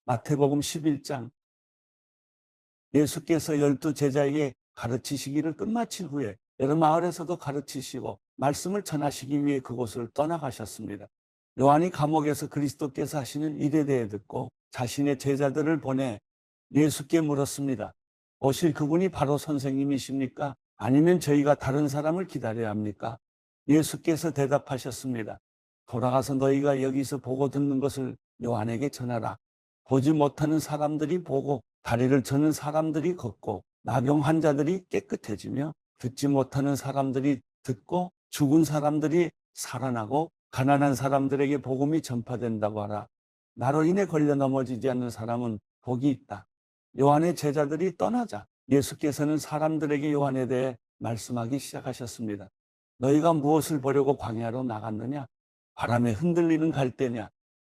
마태복음 11장. 예수께서 12제자에게 가르치시기를 끝마친 후에 여러 마을에서도 가르치시고 말씀을 전하시기 위해 그곳을 떠나가셨습니다. 요한이 감옥에서 그리스도께서 하시는 일에 대해 듣고 자신의 제자들을 보내 예수께 물었습니다. 오실 그분이 바로 선생님이십니까? 아니면 저희가 다른 사람을 기다려야 합니까? 예수께서 대답하셨습니다. 돌아가서 너희가 여기서 보고 듣는 것을 요한에게 전하라. 보지 못하는 사람들이 보고 다리를 저는 사람들이 걷고 나병 환자들이 깨끗해지며 듣지 못하는 사람들이 듣고 죽은 사람들이 살아나고 가난한 사람들에게 복음이 전파된다고 하라. 나로 인해 걸려 넘어지지 않는 사람은 복이 있다. 요한의 제자들이 떠나자 예수께서는 사람들에게 요한에 대해 말씀하기 시작하셨습니다. 너희가 무엇을 보려고 광야로 나갔느냐? 바람에 흔들리는 갈대냐?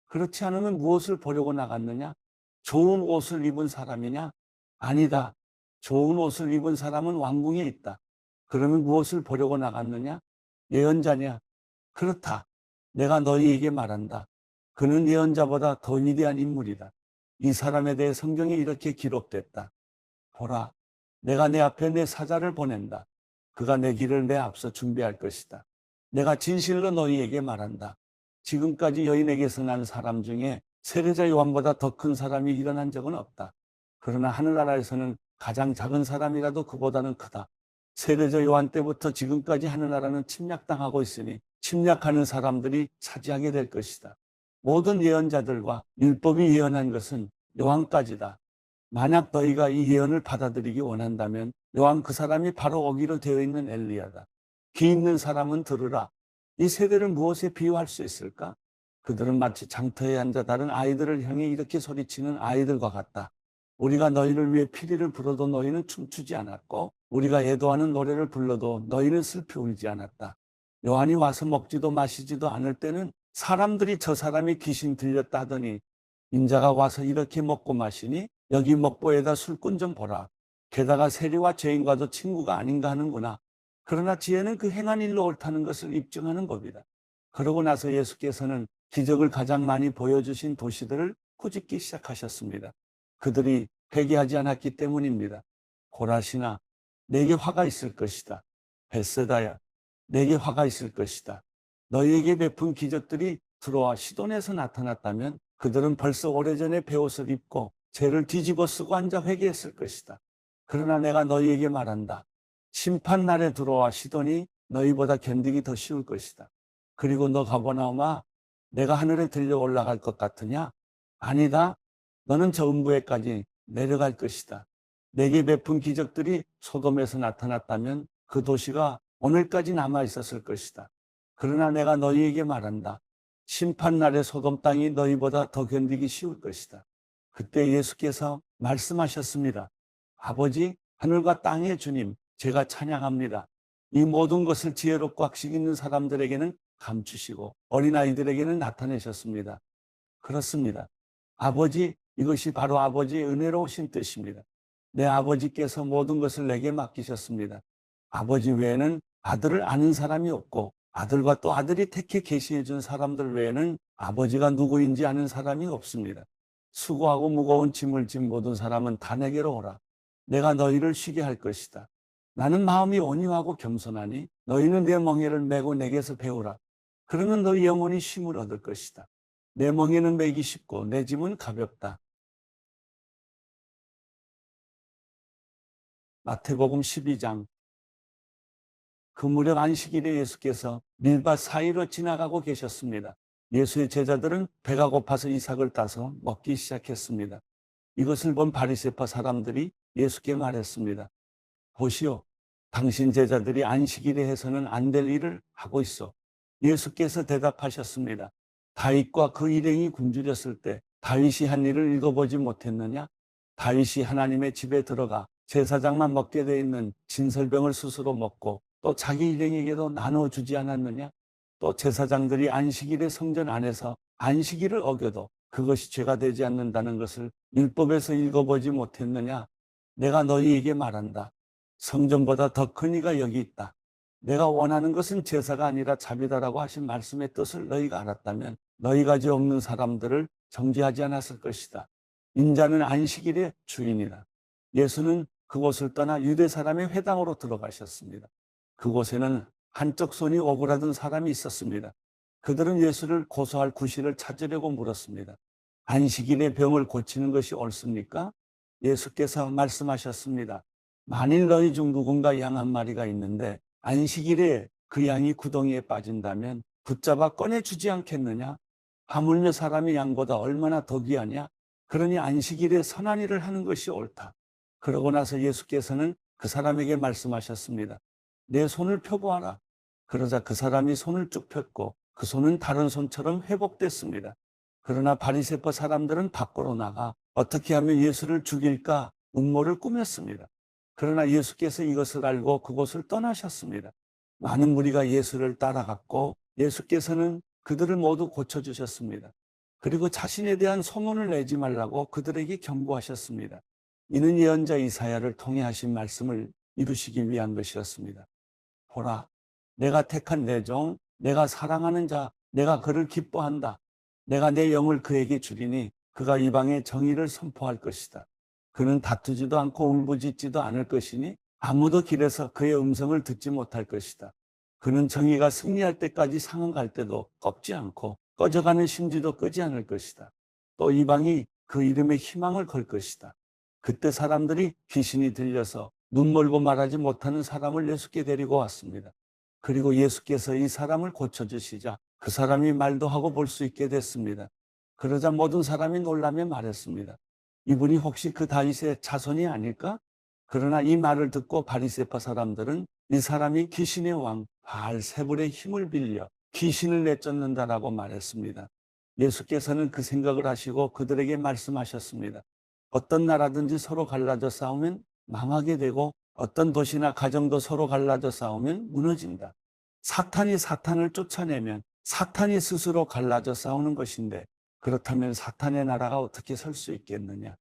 그렇지 않으면 무엇을 보려고 나갔느냐? 좋은 옷을 입은 사람이냐? 아니다. 좋은 옷을 입은 사람은 왕궁에 있다. 그러면 무엇을 보려고 나갔느냐? 예언자냐? 그렇다. 내가 너희에게 말한다. 그는 예언자보다 더 위대한 인물이다. 이 사람에 대해 성경에 이렇게 기록됐다. 보라, 내가 내 앞에 내 사자를 보낸다. 그가 내 길을 내 앞서 준비할 것이다. 내가 진실로 너희에게 말한다. 지금까지 여인에게서 난 사람 중에 세례자 요한보다 더 큰 사람이 일어난 적은 없다. 그러나 하늘나라에서는 가장 작은 사람이라도 그보다는 크다. 세례자 요한 때부터 지금까지 하늘나라는 침략당하고 있으니 침략하는 사람들이 차지하게 될 것이다. 모든 예언자들과 율법이 예언한 것은 요한까지다. 만약 너희가 이 예언을 받아들이기 원한다면 요한 그 사람이 바로 오기로 되어 있는 엘리야다. 귀 있는 사람은 들으라. 이 세대를 무엇에 비유할 수 있을까? 그들은 마치 장터에 앉아 다른 아이들을 향해 이렇게 소리치는 아이들과 같다. 우리가 너희를 위해 피리를 불어도 너희는 춤추지 않았고 우리가 애도하는 노래를 불러도 너희는 슬피 울지 않았다. 요한이 와서 먹지도 마시지도 않을 때는 사람들이 저 사람이 귀신 들렸다 하더니 인자가 와서 이렇게 먹고 마시니 여기 먹보에다 술꾼 좀 보라. 게다가 세리와 죄인과도 친구가 아닌가 하는구나. 그러나 지혜는 그 행한 일로 옳다는 것을 입증하는 법이다. 그러고 나서 예수께서는 기적을 가장 많이 보여주신 도시들을 꾸짖기 시작하셨습니다. 그들이 회개하지 않았기 때문입니다. 고라시나, 내게 화가 있을 것이다. 벳세다야, 내게 화가 있을 것이다. 너희에게 베푼 기적들이 드로아 시돈에서 나타났다면 그들은 벌써 오래전에 베옷을 입고 죄를 뒤집어 쓰고 앉아 회개했을 것이다. 그러나 내가 너희에게 말한다. 심판날에 드로아 시돈이 너희보다 견디기 더 쉬울 것이다. 그리고 너 가버나움아, 내가 하늘에 들려 올라갈 것 같으냐? 아니다. 너는 저 음부에까지 내려갈 것이다. 내게 베푼 기적들이 소돔에서 나타났다면 그 도시가 오늘까지 남아 있었을 것이다. 그러나 내가 너희에게 말한다. 심판날에 소돔 땅이 너희보다 더 견디기 쉬울 것이다. 그때 예수께서 말씀하셨습니다. 아버지, 하늘과 땅의 주님, 제가 찬양합니다. 이 모든 것을 지혜롭고 학식 있는 사람들에게는 감추시고 어린아이들에게는 나타내셨습니다. 그렇습니다. 아버지, 이것이 바로 아버지의 은혜로우신 뜻입니다. 내 아버지께서 모든 것을 내게 맡기셨습니다. 아버지 외에는 아들을 아는 사람이 없고 아들과 또 아들이 택해 계시해 준 사람들 외에는 아버지가 누구인지 아는 사람이 없습니다. 수고하고 무거운 짐을 진 모든 사람은 다 내게로 오라. 내가 너희를 쉬게 할 것이다. 나는 마음이 온유하고 겸손하니 너희는 내 멍에를 메고 내게서 배우라. 그러면 너희 영혼이 쉼을 얻을 것이다. 내 멍에는 메기 쉽고 내 짐은 가볍다. 마태복음 12장. 그 무렵 안식일에 예수께서 밀밭 사이로 지나가고 계셨습니다. 예수의 제자들은 배가 고파서 이삭을 따서 먹기 시작했습니다. 이것을 본 바리새파 사람들이 예수께 말했습니다. 보시오, 당신 제자들이 안식일에 해서는 안 될 일을 하고 있어. 예수께서 대답하셨습니다. 다윗과 그 일행이 굶주렸을 때 다윗이 한 일을 읽어보지 못했느냐? 다윗이 하나님의 집에 들어가 제사장만 먹게 돼 있는 진설병을 스스로 먹고 또 자기 일행에게도 나눠주지 않았느냐? 또 제사장들이 안식일에 성전 안에서 안식일을 어겨도 그것이 죄가 되지 않는다는 것을 율법에서 읽어보지 못했느냐? 내가 너희에게 말한다. 성전보다 더 큰 이가 여기 있다. 내가 원하는 것은 제사가 아니라 자비다라고 하신 말씀의 뜻을 너희가 알았다면 너희가 죄 없는 사람들을 정죄하지 않았을 것이다. 인자는 안식일의 주인이다. 예수는 그곳을 떠나 유대 사람의 회당으로 들어가셨습니다. 그곳에는 한쪽 손이 오그라든 사람이 있었습니다. 그들은 예수를 고소할 구실을 찾으려고 물었습니다. 안식일에 병을 고치는 것이 옳습니까? 예수께서 말씀하셨습니다. 만일 너희 중 누군가 양 한 마리가 있는데 안식일에 그 양이 구덩이에 빠진다면 붙잡아 꺼내주지 않겠느냐? 하물며 사람이 양보다 얼마나 더 귀하냐? 그러니 안식일에 선한 일을 하는 것이 옳다. 그러고 나서 예수께서는 그 사람에게 말씀하셨습니다. 내 손을 펴보아라. 그러자 그 사람이 손을 쭉 폈고 그 손은 다른 손처럼 회복됐습니다. 그러나 바리새파 사람들은 밖으로 나가 어떻게 하면 예수를 죽일까 음모를 꾸몄습니다. 그러나 예수께서 이것을 알고 그곳을 떠나셨습니다. 많은 무리가 예수를 따라갔고 예수께서는 그들을 모두 고쳐주셨습니다. 그리고 자신에 대한 소문을 내지 말라고 그들에게 경고하셨습니다. 이는 예언자 이사야를 통해 하신 말씀을 이루시기 위한 것이었습니다. 보라, 내가 택한 내 종, 내가 사랑하는 자, 내가 그를 기뻐한다. 내가 내 영을 그에게 주리니 그가 이방에 정의를 선포할 것이다. 그는 다투지도 않고 울부짖지도 않을 것이니 아무도 길에서 그의 음성을 듣지 못할 것이다. 그는 정의가 승리할 때까지 상응할 때도 꺾지 않고 꺼져가는 심지도 끄지 않을 것이다. 또 이방이 그 이름에 희망을 걸 것이다. 그때 사람들이 귀신이 들려서 눈 멀고 말하지 못하는 사람을 예수께 데리고 왔습니다. 그리고 예수께서 이 사람을 고쳐주시자 그 사람이 말도 하고 볼 수 있게 됐습니다. 그러자 모든 사람이 놀라며 말했습니다. 이분이 혹시 그 다윗의 자손이 아닐까? 그러나 이 말을 듣고 바리새파 사람들은 이 사람이 귀신의 왕 바알세불의 힘을 빌려 귀신을 내쫓는다라고 말했습니다. 예수께서는 그 생각을 하시고 그들에게 말씀하셨습니다. 어떤 나라든지 서로 갈라져 싸우면 망하게 되고 어떤 도시나 가정도 서로 갈라져 싸우면 무너진다. 사탄이 사탄을 쫓아내면 사탄이 스스로 갈라져 싸우는 것인데 그렇다면 사탄의 나라가 어떻게 설 수 있겠느냐?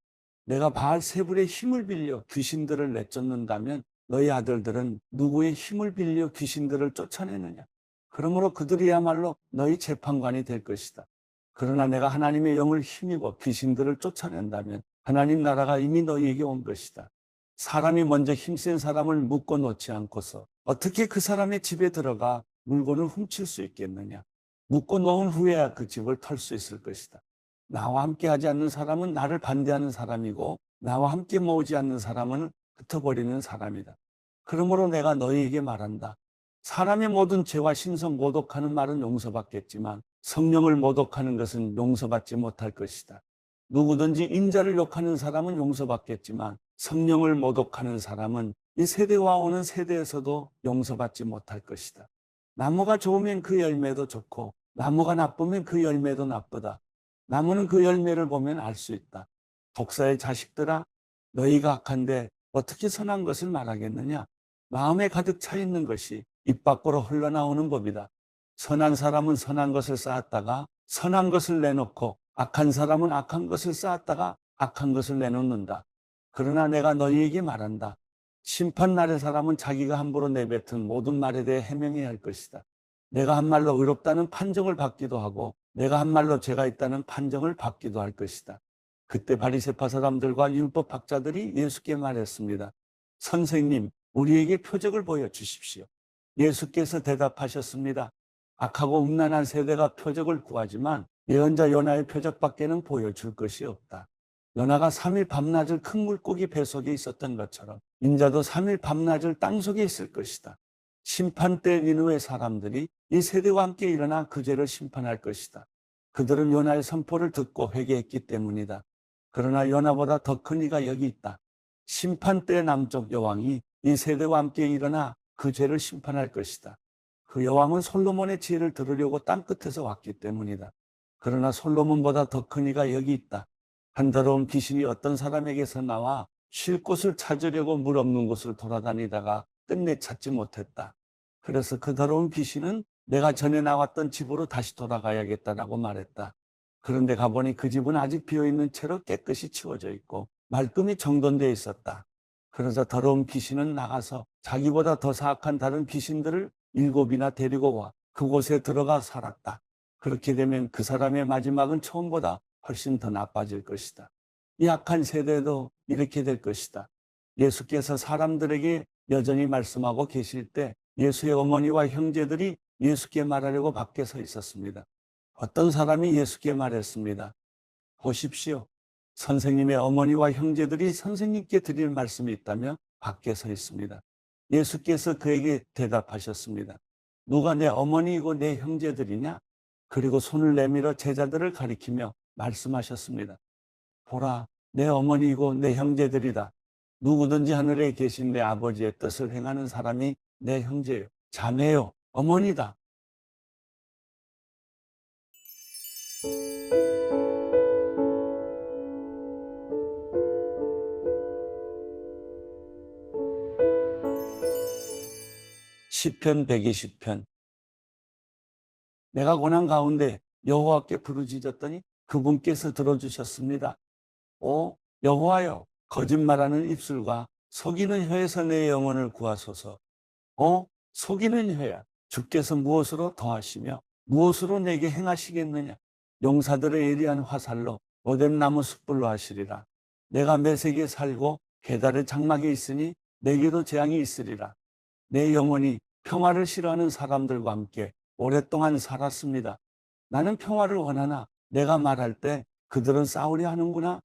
내가 바알세불의 힘을 빌려 귀신들을 내쫓는다면 너희 아들들은 누구의 힘을 빌려 귀신들을 쫓아내느냐? 그러므로 그들이야말로 너희 재판관이 될 것이다. 그러나 내가 하나님의 영을 힘입어 귀신들을 쫓아낸다면 하나님 나라가 이미 너희에게 온 것이다. 사람이 먼저 힘센 사람을 묶어 놓지 않고서 어떻게 그 사람의 집에 들어가 물건을 훔칠 수 있겠느냐? 묶어 놓은 후에야 그 집을 털 수 있을 것이다. 나와 함께 하지 않는 사람은 나를 반대하는 사람이고 나와 함께 모으지 않는 사람은 흩어버리는 사람이다. 그러므로 내가 너희에게 말한다. 사람의 모든 죄와 신성 모독하는 말은 용서받겠지만 성령을 모독하는 것은 용서받지 못할 것이다. 누구든지 인자를 욕하는 사람은 용서받겠지만 성령을 모독하는 사람은 이 세대와 오는 세대에서도 용서받지 못할 것이다. 나무가 좋으면 그 열매도 좋고 나무가 나쁘면 그 열매도 나쁘다. 나무는 그 열매를 보면 알 수 있다. 독사의 자식들아, 너희가 악한데 어떻게 선한 것을 말하겠느냐? 마음에 가득 차 있는 것이 입 밖으로 흘러나오는 법이다. 선한 사람은 선한 것을 쌓았다가 선한 것을 내놓고 악한 사람은 악한 것을 쌓았다가 악한 것을 내놓는다. 그러나 내가 너희에게 말한다. 심판날의 사람은 자기가 함부로 내뱉은 모든 말에 대해 해명해야 할 것이다. 내가 한 말로 의롭다는 판정을 받기도 하고 내가 한 말로 죄가 있다는 판정을 받기도 할 것이다. 그때 바리새파 사람들과 율법 학자들이 예수께 말했습니다. 선생님, 우리에게 표적을 보여주십시오. 예수께서 대답하셨습니다. 악하고 음란한 세대가 표적을 구하지만 예언자 요나의 표적밖에는 보여줄 것이 없다. 요나가 3일 밤낮을 큰 물고기 뱃속에 있었던 것처럼 인자도 3일 밤낮을 땅속에 있을 것이다. 심판 때 니느웨 사람들이 이 세대와 함께 일어나 그 죄를 심판할 것이다. 그들은 요나의 선포를 듣고 회개했기 때문이다. 그러나 요나보다 더 큰 이가 여기 있다. 심판 때 남쪽 여왕이 이 세대와 함께 일어나 그 죄를 심판할 것이다. 그 여왕은 솔로몬의 지혜를 들으려고 땅끝에서 왔기 때문이다. 그러나 솔로몬보다 더 큰 이가 여기 있다. 한 더러운 귀신이 어떤 사람에게서 나와 쉴 곳을 찾으려고 물 없는 곳을 돌아다니다가 끝내 찾지 못했다. 그래서 그 더러운 귀신은 내가 전에 나왔던 집으로 다시 돌아가야겠다라고 말했다. 그런데 가보니 그 집은 아직 비어있는 채로 깨끗이 치워져 있고 말끔히 정돈되어 있었다. 그러자 더러운 귀신은 나가서 자기보다 더 사악한 다른 귀신들을 7이나 데리고 와 그곳에 들어가 살았다. 그렇게 되면 그 사람의 마지막은 처음보다 훨씬 더 나빠질 것이다. 이 악한 세대도 이렇게 될 것이다. 예수께서 사람들에게 여전히 말씀하고 계실 때 예수의 어머니와 형제들이 예수께 말하려고 밖에 서 있었습니다. 어떤 사람이 예수께 말했습니다. 보십시오. 선생님의 어머니와 형제들이 선생님께 드릴 말씀이 있다며 밖에 서 있습니다. 예수께서 그에게 대답하셨습니다. 누가 내 어머니이고 내 형제들이냐? 그리고 손을 내밀어 제자들을 가리키며 말씀하셨습니다. 보라, 내 어머니이고 내 형제들이다. 누구든지 하늘에 계신 내 아버지의 뜻을 행하는 사람이 내 형제요, 자매요, 어머니다. 시편 120편. 내가 고난 가운데 여호와께 부르짖었더니 그분께서 들어주셨습니다. 오 여호와여, 거짓말하는 입술과 속이는 혀에서 내 영혼을 구하소서. 속이는 혀야, 주께서 무엇으로 더하시며 무엇으로 내게 행하시겠느냐? 용사들의 예리한 화살로 오뎨 나무 숯불로 하시리라. 내가 메색에 살고 게달의 장막에 있으니 내게도 재앙이 있으리라. 내 영혼이 평화를 싫어하는 사람들과 함께 오랫동안 살았습니다. 나는 평화를 원하나 내가 말할 때 그들은 싸우려 하는구나.